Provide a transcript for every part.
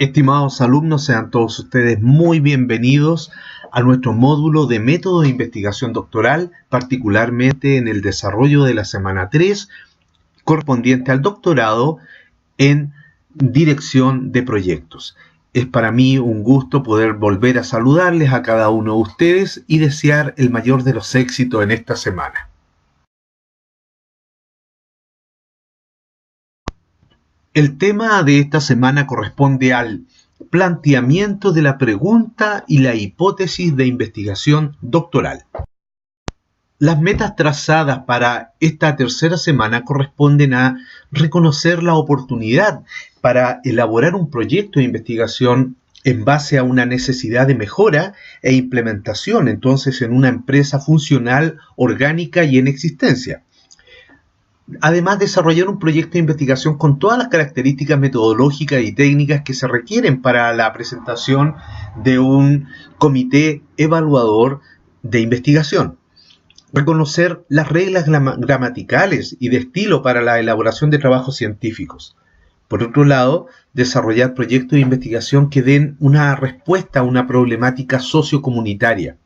Estimados alumnos, sean todos ustedes muy bienvenidos a nuestro módulo de método de investigación doctoral, particularmente en el desarrollo de la semana 3, correspondiente al doctorado en dirección de proyectos. Es para mí un gusto poder volver a saludarles a cada uno de ustedes y desear el mayor de los éxitos en esta semana. El tema de esta semana corresponde al planteamiento de la pregunta y la hipótesis de investigación doctoral. Las metas trazadas para esta tercera semana corresponden a reconocer la oportunidad para elaborar un proyecto de investigación en base a una necesidad de mejora e implementación, entonces, en una empresa funcional, orgánica y en existencia. Además, desarrollar un proyecto de investigación con todas las características metodológicas y técnicas que se requieren para la presentación de un comité evaluador de investigación. Reconocer las reglas gramaticales y de estilo para la elaboración de trabajos científicos. Por otro lado, desarrollar proyectos de investigación que den una respuesta a una problemática sociocomunitaria.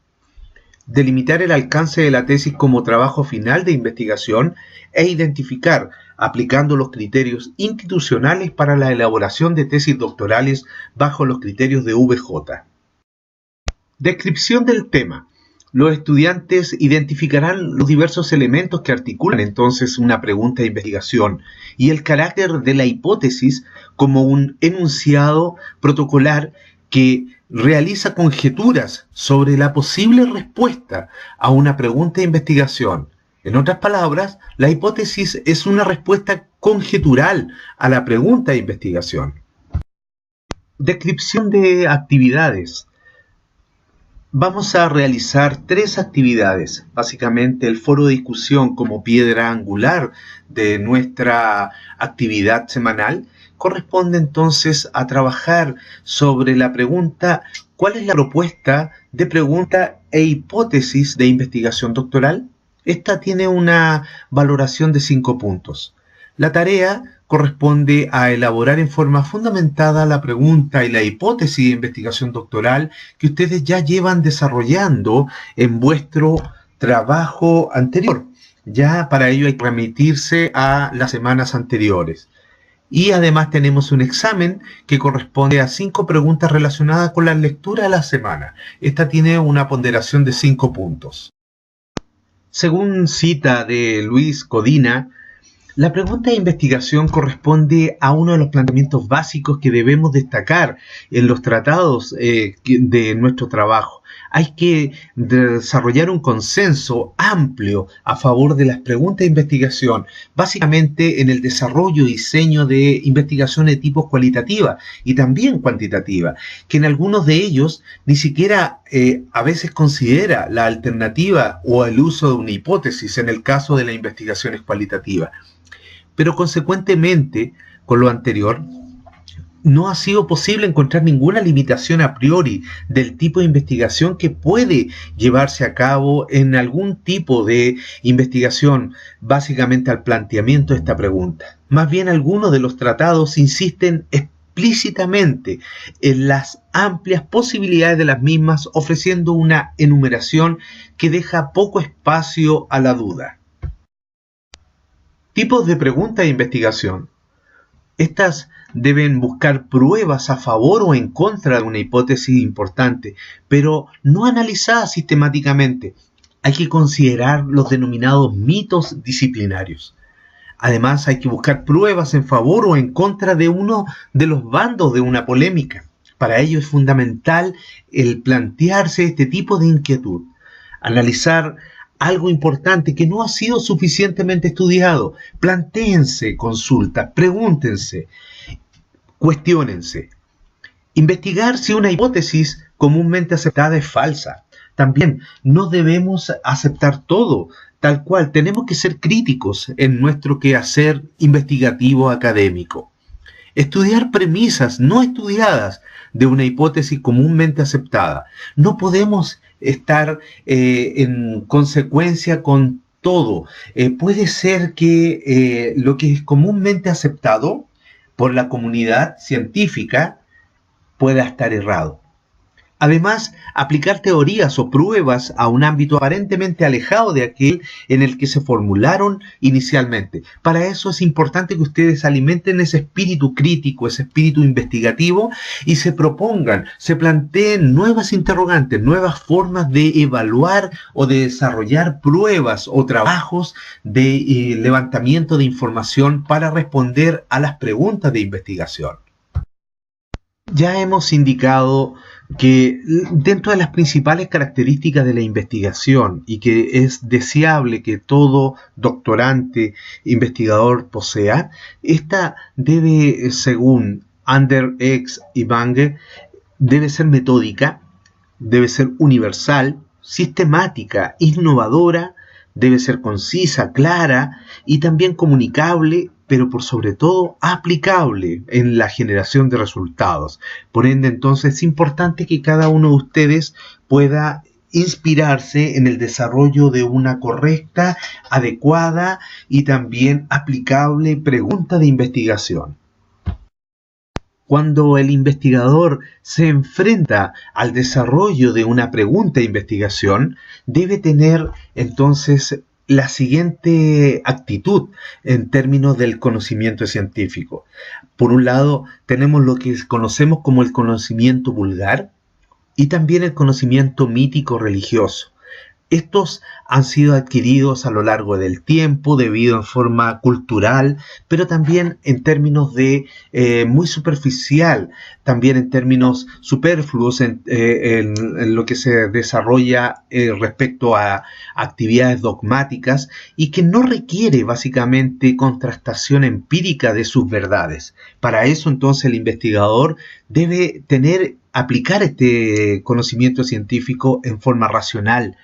Delimitar el alcance de la tesis como trabajo final de investigación e identificar, aplicando los criterios institucionales para la elaboración de tesis doctorales bajo los criterios de VJ. Descripción del tema. Los estudiantes identificarán los diversos elementos que articulan entonces una pregunta de investigación y el carácter de la hipótesis como un enunciado protocolar que realiza conjeturas sobre la posible respuesta a una pregunta de investigación. En otras palabras, la hipótesis es una respuesta conjetural a la pregunta de investigación. Descripción de actividades. Vamos a realizar 3 actividades, básicamente el foro de discusión como piedra angular de nuestra actividad semanal. Corresponde entonces a trabajar sobre la pregunta ¿cuál es la propuesta de pregunta e hipótesis de investigación doctoral? Esta tiene una valoración de 5 puntos. La tarea corresponde a elaborar en forma fundamentada la pregunta y la hipótesis de investigación doctoral que ustedes ya llevan desarrollando en vuestro trabajo anterior. Ya para ello hay que remitirse a las semanas anteriores. Y además tenemos un examen que corresponde a 5 preguntas relacionadas con la lectura de la semana. Esta tiene una ponderación de 5 puntos. Según cita de Luis Codina, la pregunta de investigación corresponde a uno de los planteamientos básicos que debemos destacar en los tratados de nuestro trabajo. Hay que desarrollar un consenso amplio a favor de las preguntas de investigación, básicamente en el desarrollo y diseño de investigación de tipo cualitativa y también cuantitativa, que en algunos de ellos ni siquiera a veces considera la alternativa o el uso de una hipótesis en el caso de las investigaciones cualitativas. Pero consecuentemente, con lo anterior, no ha sido posible encontrar ninguna limitación a priori del tipo de investigación que puede llevarse a cabo en algún tipo de investigación, básicamente al planteamiento de esta pregunta. Más bien, algunos de los tratados insisten explícitamente en las amplias posibilidades de las mismas, ofreciendo una enumeración que deja poco espacio a la duda. Tipos de pregunta de investigación. Estas deben buscar pruebas a favor o en contra de una hipótesis importante, pero no analizadas sistemáticamente. Hay que considerar los denominados mitos disciplinarios. Además, hay que buscar pruebas en favor o en contra de uno de los bandos de una polémica. Para ello es fundamental el plantearse este tipo de inquietud. Analizar algo importante que no ha sido suficientemente estudiado. Plantéense consultas, pregúntense, cuestiónense. Investigar si una hipótesis comúnmente aceptada es falsa. También no debemos aceptar todo tal cual. Tenemos que ser críticos en nuestro quehacer investigativo académico. Estudiar premisas no estudiadas de una hipótesis comúnmente aceptada. No podemos estar en consecuencia con todo. Puede ser que lo que es comúnmente aceptado por la comunidad científica pueda estar errado. Además, aplicar teorías o pruebas a un ámbito aparentemente alejado de aquel en el que se formularon inicialmente. Para eso es importante que ustedes alimenten ese espíritu crítico, ese espíritu investigativo y se propongan, se planteen nuevas interrogantes, nuevas formas de evaluar o de desarrollar pruebas o trabajos de levantamiento de información para responder a las preguntas de investigación. Ya hemos indicado que dentro de las principales características de la investigación y que es deseable que todo doctorante investigador posea, esta debe, según Ander, X y Bange, debe ser metódica, debe ser universal, sistemática, innovadora, debe ser concisa, clara y también comunicable, pero por sobre todo aplicable en la generación de resultados. Por ende, entonces, es importante que cada uno de ustedes pueda inspirarse en el desarrollo de una correcta, adecuada y también aplicable pregunta de investigación. Cuando el investigador se enfrenta al desarrollo de una pregunta de investigación, debe tener entonces la siguiente actitud en términos del conocimiento científico. Por un lado, tenemos lo que conocemos como el conocimiento vulgar y también el conocimiento mítico religioso. Estos han sido adquiridos a lo largo del tiempo debido en forma cultural, pero también en términos de muy superficial, también en términos superfluos en lo que se desarrolla respecto a actividades dogmáticas y que no requiere básicamente contrastación empírica de sus verdades. Para eso entonces el investigador debe aplicar este conocimiento científico en forma racional,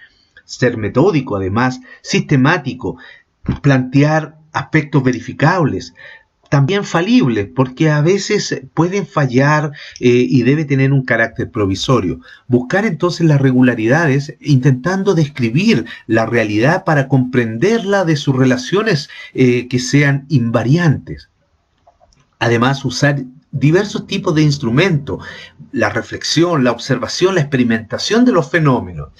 ser metódico, además, sistemático, plantear aspectos verificables, también falibles, porque a veces pueden fallar y debe tener un carácter provisorio. Buscar entonces las regularidades, intentando describir la realidad para comprenderla de sus relaciones que sean invariantes. Además, usar diversos tipos de instrumentos, la reflexión, la observación, la experimentación de los fenómenos.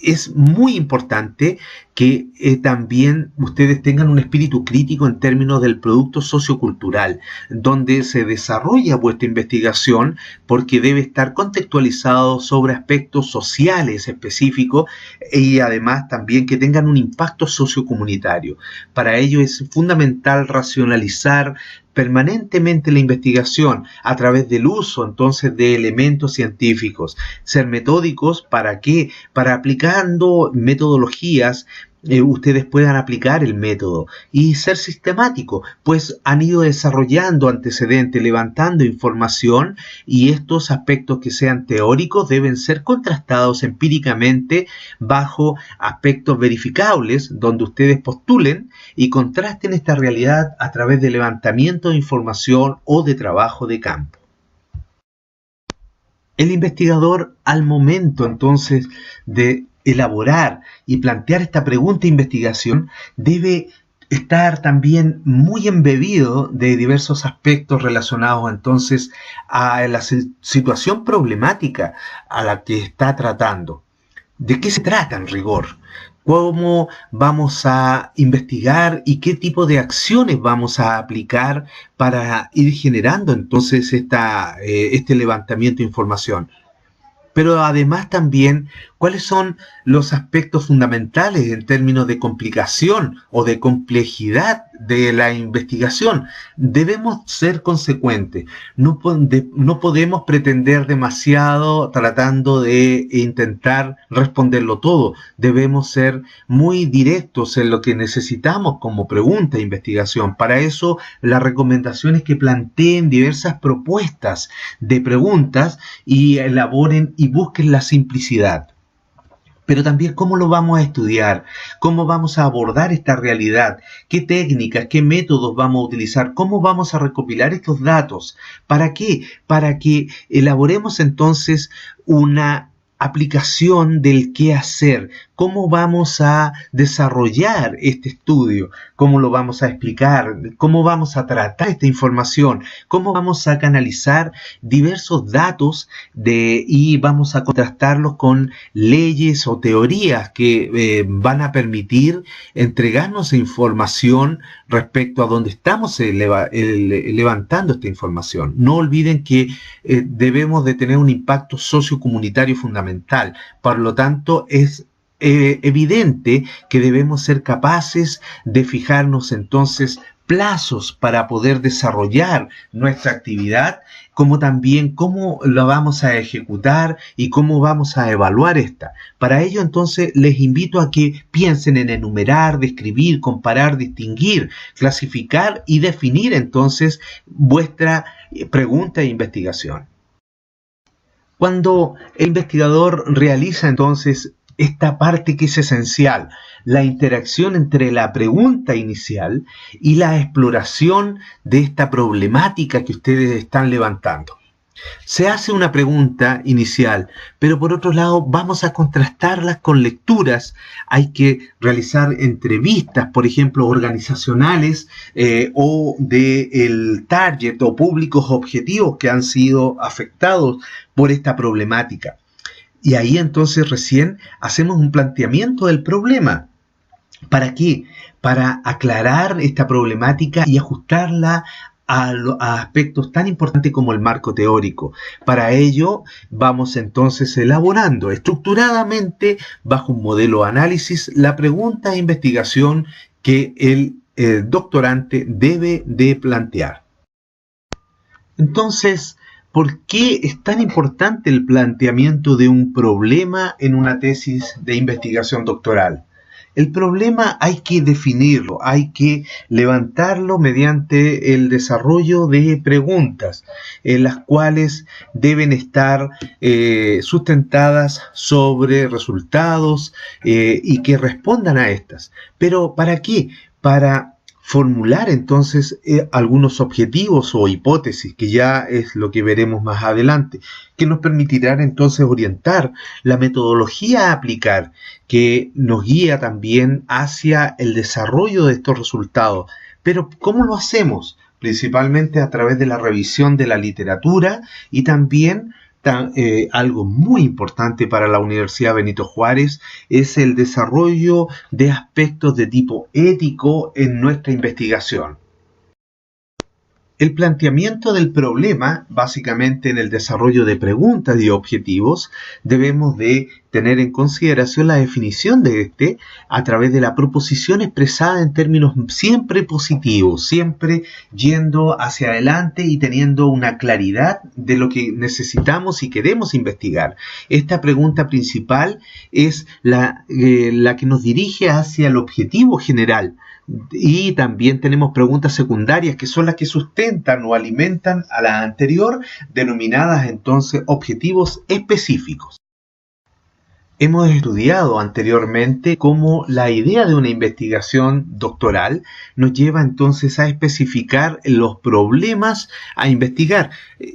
Es muy importante que también ustedes tengan un espíritu crítico en términos del producto sociocultural, donde se desarrolla vuestra investigación, porque debe estar contextualizado sobre aspectos sociales específicos y además también que tengan un impacto sociocomunitario. Para ello es fundamental racionalizar permanentemente la investigación a través del uso entonces de elementos científicos, ser metódicos. ¿Para qué? Para aplicando metodologías ustedes puedan aplicar el método y ser sistemático, pues han ido desarrollando antecedentes, levantando información y estos aspectos que sean teóricos deben ser contrastados empíricamente bajo aspectos verificables donde ustedes postulen y contrasten esta realidad a través de levantamiento de información o de trabajo de campo. El investigador, al momento entonces de elaborar y plantear esta pregunta de investigación, debe estar también muy embebido de diversos aspectos relacionados entonces a la situación problemática a la que está tratando. ¿De qué se trata en rigor? ¿Cómo vamos a investigar y qué tipo de acciones vamos a aplicar para ir generando entonces este levantamiento de información? Pero además también, ¿cuáles son los aspectos fundamentales en términos de complicación o de complejidad de la investigación? Debemos ser consecuentes. No podemos pretender demasiado tratando de intentar responderlo todo. Debemos ser muy directos en lo que necesitamos como pregunta de investigación. Para eso, la recomendación es que planteen diversas propuestas de preguntas y elaboren y busquen la simplicidad. Pero también cómo lo vamos a estudiar, cómo vamos a abordar esta realidad, qué técnicas, qué métodos vamos a utilizar, cómo vamos a recopilar estos datos. ¿Para qué? Para que elaboremos entonces una aplicación del qué hacer, cómo vamos a desarrollar este estudio, cómo lo vamos a explicar, cómo vamos a tratar esta información, cómo vamos a canalizar diversos datos y vamos a contrastarlos con leyes o teorías que van a permitir entregarnos información respecto a dónde estamos levantando esta información. No olviden que debemos de tener un impacto sociocomunitario fundamental. Por lo tanto, es evidente que debemos ser capaces de fijarnos entonces plazos para poder desarrollar nuestra actividad, como también cómo la vamos a ejecutar y cómo vamos a evaluar esta. Para ello, entonces, les invito a que piensen en enumerar, describir, comparar, distinguir, clasificar y definir entonces vuestra pregunta e investigación. Cuando el investigador realiza entonces esta parte que es esencial, la interacción entre la pregunta inicial y la exploración de esta problemática que ustedes están levantando. Se hace una pregunta inicial, pero por otro lado vamos a contrastarlas con lecturas. Hay que realizar entrevistas, por ejemplo, organizacionales o del target o públicos objetivos que han sido afectados por esta problemática. Y ahí entonces recién hacemos un planteamiento del problema. ¿Para qué? Para aclarar esta problemática y ajustarla a aspectos tan importantes como el marco teórico. Para ello vamos entonces elaborando estructuradamente bajo un modelo de análisis la pregunta e investigación que el doctorante debe de plantear. Entonces, ¿por qué es tan importante el planteamiento de un problema en una tesis de investigación doctoral? El problema hay que definirlo, hay que levantarlo mediante el desarrollo de preguntas, en las cuales deben estar sustentadas sobre resultados y que respondan a estas. ¿Pero para qué? Para formular entonces algunos objetivos o hipótesis, que ya es lo que veremos más adelante, que nos permitirán entonces orientar la metodología a aplicar, que nos guía también hacia el desarrollo de estos resultados. Pero ¿cómo lo hacemos? Principalmente a través de la revisión de la literatura y también algo muy importante para la Universidad Benito Juárez es el desarrollo de aspectos de tipo ético en nuestra investigación. El planteamiento del problema, básicamente en el desarrollo de preguntas y objetivos, debemos de tener en consideración la definición de este a través de la proposición expresada en términos siempre positivos, siempre yendo hacia adelante y teniendo una claridad de lo que necesitamos y queremos investigar. Esta pregunta principal es la que nos dirige hacia el objetivo general. Y también tenemos preguntas secundarias que son las que sustentan o alimentan a la anterior, denominadas entonces objetivos específicos. Hemos estudiado anteriormente cómo la idea de una investigación doctoral nos lleva entonces a especificar los problemas a investigar.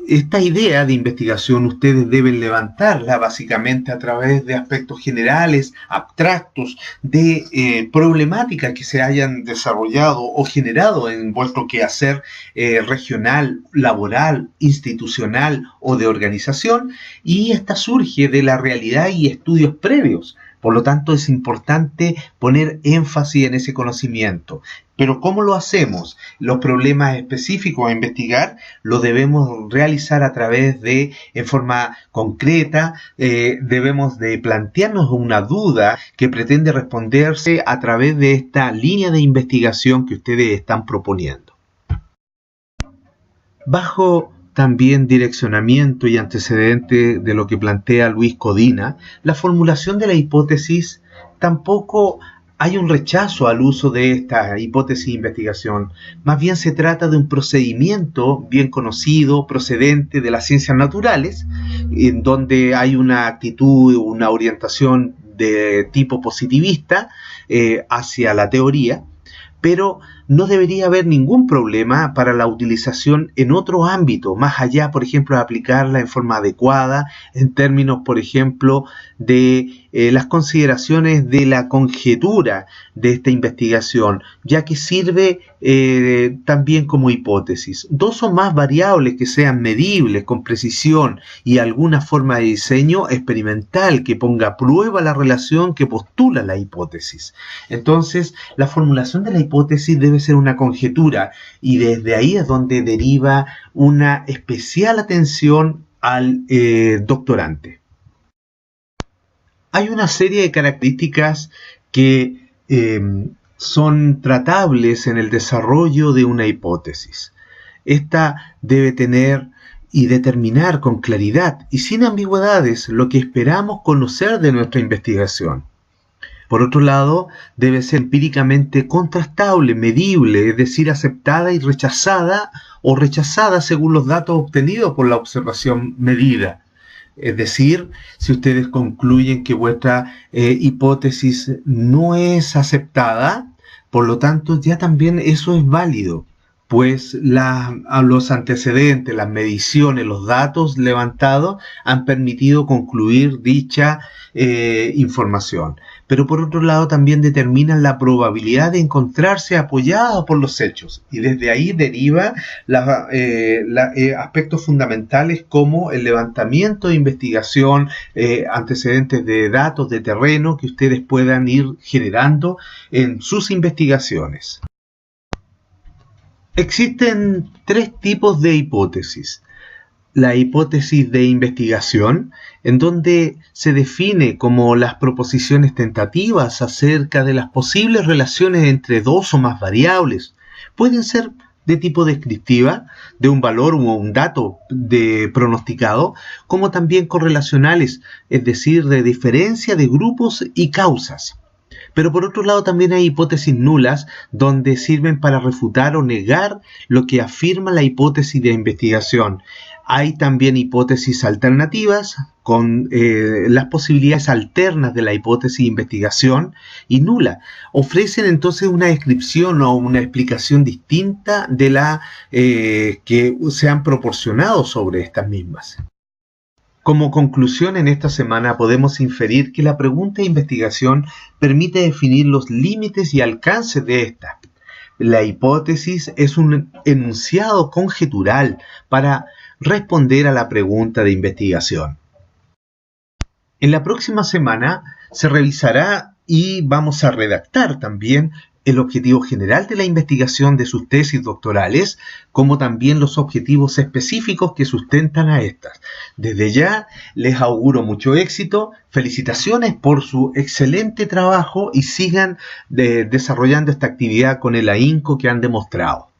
Esta idea de investigación ustedes deben levantarla básicamente a través de aspectos generales, abstractos, de problemáticas que se hayan desarrollado o generado en vuestro quehacer regional, laboral, institucional o de organización, y esta surge de la realidad y estudios previos. Por lo tanto, es importante poner énfasis en ese conocimiento. Pero ¿cómo lo hacemos? Los problemas específicos a investigar los debemos realizar a través de, en forma concreta, debemos de plantearnos una duda que pretende responderse a través de esta línea de investigación que ustedes están proponiendo. Bajo también direccionamiento y antecedente de lo que plantea Luis Codina, la formulación de la hipótesis tampoco hay un rechazo al uso de esta hipótesis de investigación. Más bien se trata de un procedimiento bien conocido, procedente de las ciencias naturales, en donde hay una actitud, una orientación de tipo positivista hacia la teoría, pero no debería haber ningún problema para la utilización en otro ámbito, más allá, por ejemplo, de aplicarla en forma adecuada, en términos, por ejemplo, de las consideraciones de la conjetura de esta investigación, ya que sirve también como hipótesis. Dos o más variables que sean medibles con precisión y alguna forma de diseño experimental que ponga a prueba la relación que postula la hipótesis. Entonces, la formulación de la hipótesis debe ser una conjetura y desde ahí es donde deriva una especial atención al doctorante. Hay una serie de características que son tratables en el desarrollo de una hipótesis. Esta debe tener y determinar con claridad y sin ambigüedades lo que esperamos conocer de nuestra investigación. Por otro lado, debe ser empíricamente contrastable, medible, es decir, aceptada y rechazada o rechazada según los datos obtenidos por la observación medida. Es decir, si ustedes concluyen que vuestra hipótesis no es aceptada, por lo tanto ya también eso es válido, pues los antecedentes, las mediciones, los datos levantados han permitido concluir dicha información. Pero por otro lado también determinan la probabilidad de encontrarse apoyado por los hechos y desde ahí deriva aspectos fundamentales como el levantamiento de investigación, antecedentes de datos de terreno que ustedes puedan ir generando en sus investigaciones. Existen tres tipos de hipótesis. La hipótesis de investigación, en donde se define como las proposiciones tentativas acerca de las posibles relaciones entre dos o más variables. Pueden ser de tipo descriptiva, de un valor o un dato pronosticado, como también correlacionales, es decir, de diferencia de grupos y causas. Pero por otro lado también hay hipótesis nulas donde sirven para refutar o negar lo que afirma la hipótesis de investigación. Hay también hipótesis alternativas con las posibilidades alternas de la hipótesis de investigación y nula. Ofrecen entonces una descripción o una explicación distinta de la que se han proporcionado sobre estas mismas. Como conclusión en esta semana podemos inferir que la pregunta de investigación permite definir los límites y alcances de esta. La hipótesis es un enunciado conjetural para responder a la pregunta de investigación. En la próxima semana se revisará y vamos a redactar también el objetivo general de la investigación de sus tesis doctorales, como también los objetivos específicos que sustentan a estas. Desde ya les auguro mucho éxito, felicitaciones por su excelente trabajo y sigan desarrollando esta actividad con el ahínco que han demostrado.